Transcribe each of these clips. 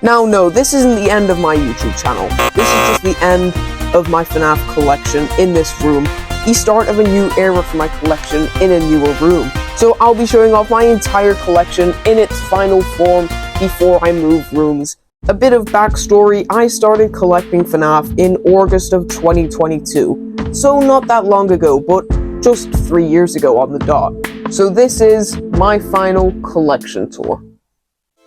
Now, no, this isn't the end of my YouTube channel. This is just the end of my FNaF collection in this room, the start of a new era for my collection in a newer room. So I'll be showing off my entire collection in its final form before I move rooms. A bit of backstory: I started collecting FNaF in August of 2022, so not that long ago, but just 3 years ago on the dot. So this is my final collection tour.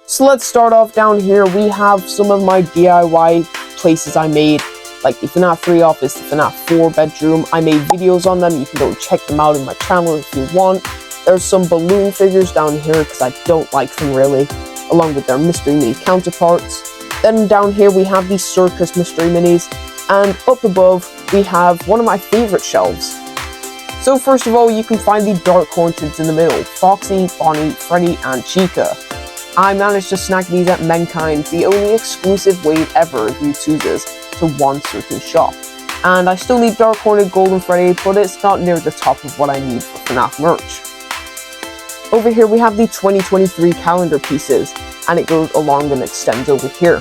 So let's start off down here. We have some of my DIY places I made, like the FNaF 3 office, the FNaF 4 bedroom. I made videos on them. You can go check them out in my channel if you want. There's some balloon figures down here because I don't like them really, along with their mystery mini counterparts. Then down here we have the circus mystery minis, and up above we have one of my favorite shelves. So first of all, you can find the Dark Haunteds in the middle: Foxy, Bonnie, Freddy, and Chica. I managed to snag these at Mankind, the only exclusive wave ever of U2's to one certain shop. And I still need Dark Haunted, Golden Freddy, but it's not near the top of what I need for FNaF merch. Over here we have the 2023 calendar pieces, and it goes along and extends over here.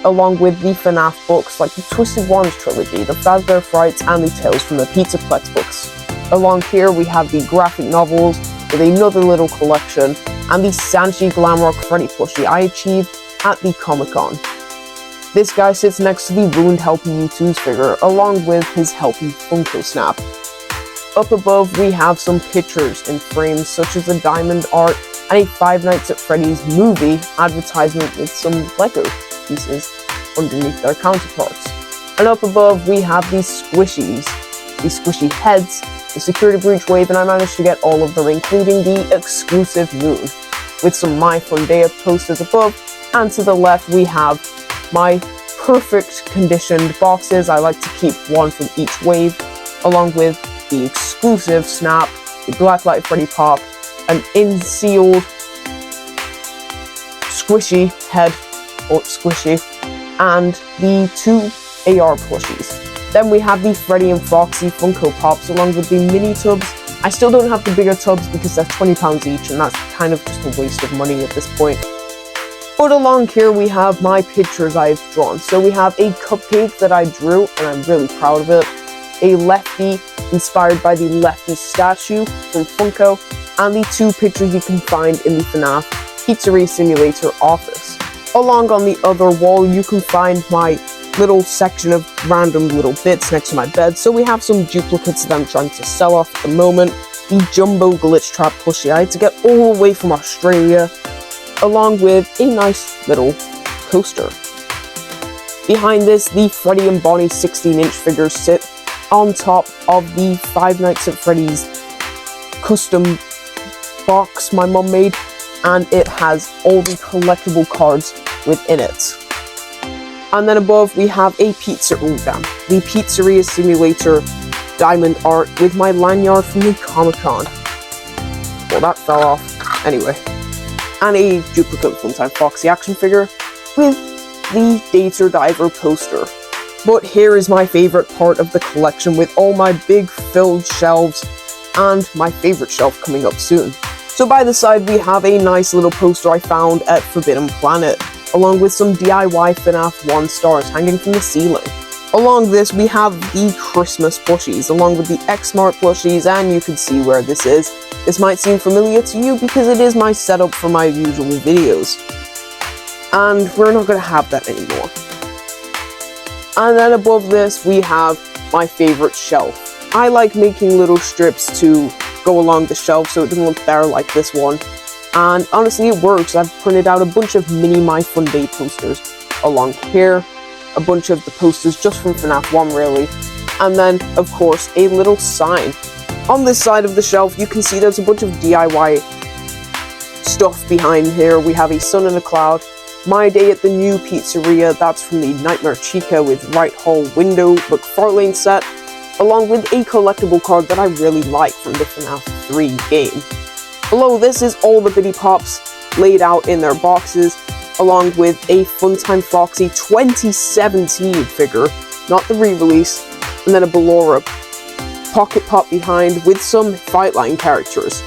Along with the FNaF books like the Twisted Wands trilogy, the Fazbear Frights, and the Tales from the Pizzaplex books. Along here we have the graphic novels with another little collection, and the Sanchi Glamrock Freddy plushie I achieved at the Comic-Con. This guy sits next to the ruined Helpy U2's figure, along with his Helpy Funko Snap. Up above we have some pictures in frames such as a diamond art and a Five Nights at Freddy's movie advertisement with some Lego pieces underneath their counterparts. And up above we have these squishies, the squishy heads, the security breach wave, and I managed to get all of them, including the exclusive moon, with some My Fun Day posters above, and to the left we have my perfect conditioned boxes. I like to keep one from each wave, along with the exclusive Snap, the Blacklight Freddy Pop, an in-sealed squishy head, or squishy, and the 2 AR plushies. Then we have the Freddy and Foxy Funko Pops, along with the mini tubs. I still don't have the bigger tubs because they're £20 each, and that's kind of just a waste of money at this point. But along here we have my pictures I've drawn. So we have a cupcake that I drew, and I'm really proud of it. A Lefty, inspired by the Lefty statue from Funko, and the 2 pictures you can find in the FNaF Pizzeria Simulator office. Along on the other wall, you can find my little section of random little bits next to my bed. So we have some duplicates that I'm trying to sell off at the moment. The Jumbo Glitch Trap plushie I had to get all the way from Australia, along with a nice little coaster. Behind this, the Freddy and Bonnie 16-inch figures sit on top of the Five Nights at Freddy's custom box my mom made, and it has all the collectible cards within it. And then above we have a the Pizzeria Simulator diamond art with my lanyard from the Comic-Con. Well, that fell off. Anyway. And a duplicate Funtime Foxy action figure with the Dater Diver poster. But here is my favorite part of the collection, with all my big filled shelves and my favorite shelf coming up soon. So by the side we have a nice little poster I found at Forbidden Planet, along with some DIY FNaF 1 stars hanging from the ceiling. Along this we have the Christmas plushies, along with the Xmart plushies, and you can see where this is. This might seem familiar to you because it is my setup for my usual videos. And we're not going to have that anymore. And then above this we have my favorite shelf. I like making little strips to go along the shelf so it doesn't look bare like this one. And honestly it works. I've printed out a bunch of mini My Fun Day posters along here. A bunch of the posters just from FNaF 1 really. And then of course a little sign. On this side of the shelf you can see there's a bunch of DIY stuff behind here. We have a sun and a cloud. My Day at the New Pizzeria, that's from the Nightmare Chica with Right Hall Window McFarlane set, along with a collectible card that I really like from the FNaF 3 game. Below this is all the Bitty Pops laid out in their boxes, along with a Funtime Foxy 2017 figure, not the re-release, and then a Ballora Pocket Pop behind with some Fightline characters,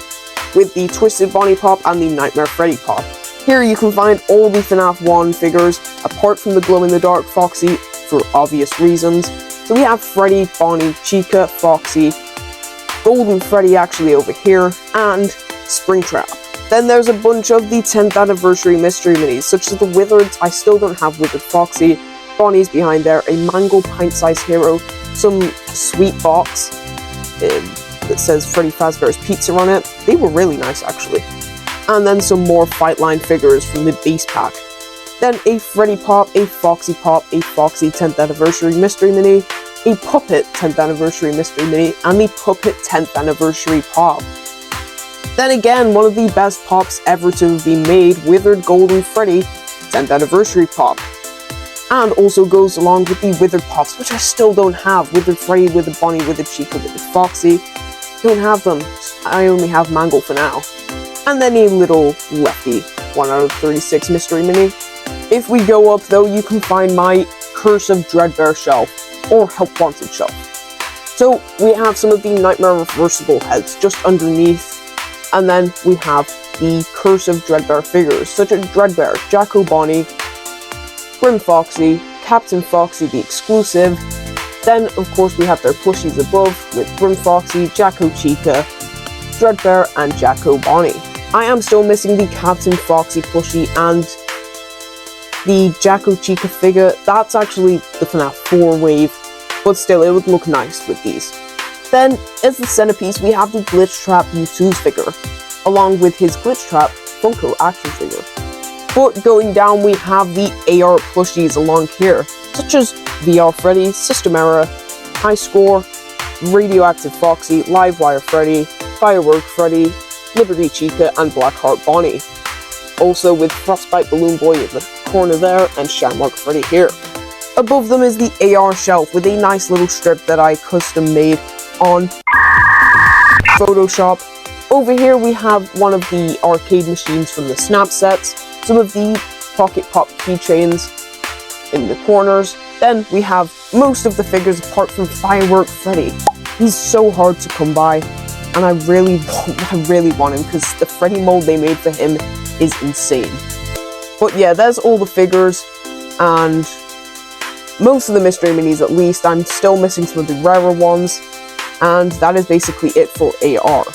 with the Twisted Bonnie Pop and the Nightmare Freddy Pop. Here you can find all the FNaF 1 figures, apart from the glow-in-the-dark Foxy, for obvious reasons. So we have Freddy, Bonnie, Chica, Foxy, Golden Freddy actually over here, and Springtrap. Then there's a bunch of the 10th anniversary mystery minis, such as the Wizards. I still don't have Withered Foxy. Bonnie's behind there, a Mango pint-sized hero, some sweet box that says Freddy Fazbear's Pizza on it. They were really nice, actually. And then some more Fight Line figures from the base pack. Then a Freddy Pop, a Foxy 10th anniversary mystery mini, a Puppet 10th anniversary mystery mini, and the Puppet 10th anniversary pop. Then again, one of the best pops ever to have been made, Withered Golden Freddy 10th anniversary pop. And also goes along with the Withered Pops, which I still don't have. Withered Freddy, Withered Bonnie, Withered Chica, Withered Foxy. Don't have them. I only have Mango for now. And then a little lefty 1 out of 36 mystery mini. If we go up though, you can find my Curse of Dreadbear shelf, or Help Wanted shelf. So we have some of the Nightmare Reversible heads just underneath, and then we have the Curse of Dreadbear figures, such as Dreadbear, Jacko Bonnie, Grim Foxy, Captain Foxy the exclusive. Then of course we have their plushies above with Grim Foxy, Jacko Chica, Dreadbear, and Jacko Bonnie. I am still missing the Captain Foxy plushie and the Jacko Chica figure. That's actually the FNaF 4 wave, but still it would look nice with these. Then, as the centerpiece, we have the Glitch Trap U2's figure, along with his Glitch Trap Funko action figure. But going down, we have the AR plushies along here, such as VR Freddy, System Error, High Score, Radioactive Foxy, Livewire Freddy, Firework Freddy, Liberty Chica, and Blackheart Bonnie. Also with Frostbite Balloon Boy in the corner there, and Shamrock Freddy here. Above them is the AR shelf with a nice little strip that I custom made on Photoshop. Over here we have one of the arcade machines from the Snap sets, some of the Pocket Pop keychains in the corners. Then we have most of the figures apart from Firework Freddy. He's so hard to come by, and I really want him because the Freddy mold they made for him is insane. But yeah, there's all the figures and most of the mystery minis at least. I'm still missing some of the rarer ones, and that is basically it for AR.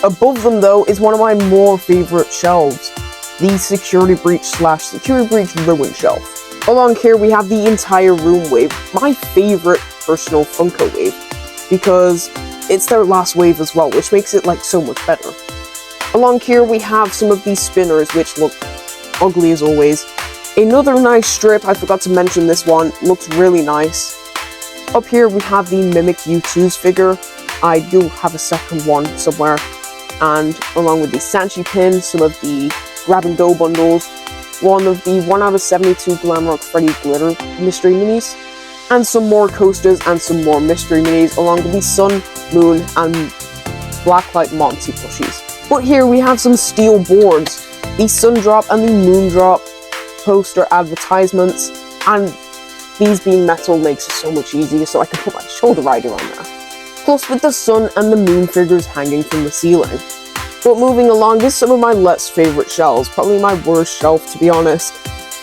Above them though is one of my more favorite shelves, the Security Breach / Security Breach Ruin shelf. Along here we have the entire Room wave, my favorite personal Funko wave, because it's their last wave as well, which makes it like so much better. Along here we have some of these spinners, which look ugly as always. Another nice strip, I forgot to mention this one, looks really nice. Up here we have the Mimic U2's figure. I do have a second one somewhere. And along with the Sanchi pin, some of the Grab and Go bundles, one of the 1 out of 72 Glamrock Freddy Glitter mystery minis, and some more coasters and some more mystery minis, along with the Sun, Moon, and Blacklight Monty plushies. But here we have some steel boards, the Sun Drop and the Moon Drop poster advertisements, and these being metal makes it so much easier, so I can put my shoulder rider on there. Plus with the Sun and the Moon figures hanging from the ceiling. But moving along, this is some of my less favorite shelves, probably my worst shelf to be honest.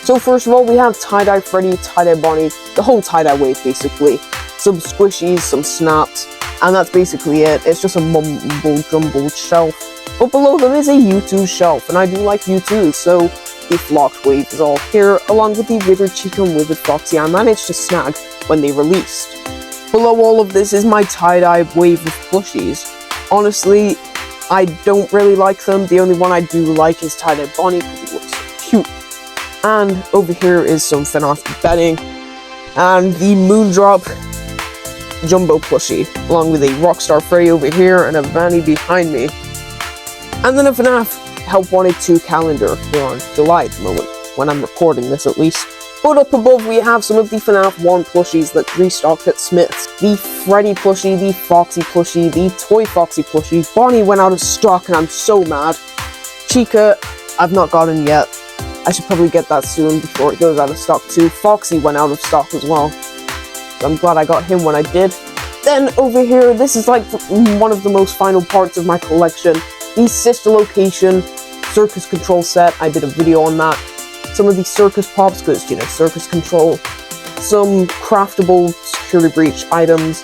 So first of all, we have Tie-Dye Freddy, Tie-Dye Bonnie, the whole Tie-Dye wave basically. Some squishies, some snaps, and that's basically it. It's just a mumble-jumbled shelf. But below them is a U2 shelf, and I do like U2, so the Flocked wave is all here, along with the Withered Chica and Withered Foxy I managed to snag when they released. Below all of this is my Tie-Dye wave of plushies. Honestly, I don't really like them. The only one I do like is Tie-Dye Bonnie because he looks so cute. And over here is some FNaF bedding, and the Moondrop Jumbo plushie, along with a Rockstar Freddy over here and a Vanny behind me. And then a FNaF Help Wanted 2 calendar. We're on July at the moment, when I'm recording this at least. But up above we have some of the FNaF 1 plushies that restocked at Smith's. The Freddy plushie, the Foxy plushie, the Toy Foxy plushie. Bonnie went out of stock and I'm so mad. Chica, I've not gotten yet. I should probably get that soon before it goes out of stock too. Foxy went out of stock as well, so I'm glad I got him when I did. Then over here, this is like one of the most final parts of my collection. The Sister Location circus control set. I did a video on that. Some of the circus pops, because, you know, circus control. Some craftable security breach items.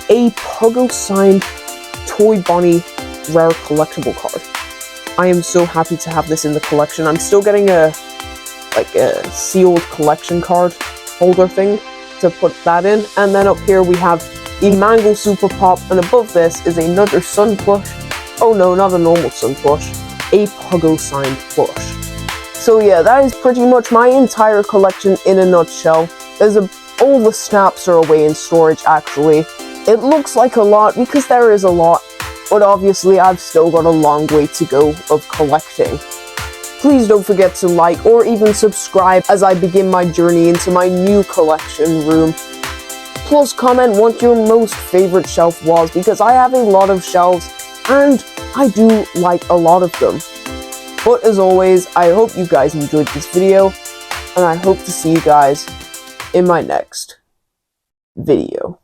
A Puggo signed Toy Bonnie rare collectible card. I am so happy to have this in the collection. I'm still getting a sealed collection card holder thing to put that in. And then up here we have the Mango Super Pop, and above this is another Sun plush. Oh no, not a normal Sun plush. A Puggo signed plush. So yeah, that is pretty much my entire collection in a nutshell. All the snaps are away in storage actually. It looks like a lot because there is a lot, but obviously I've still got a long way to go of collecting. Please don't forget to like or even subscribe as I begin my journey into my new collection room. Plus comment what your most favorite shelf was, because I have a lot of shelves and I do like a lot of them. But as always, I hope you guys enjoyed this video, and I hope to see you guys in my next video.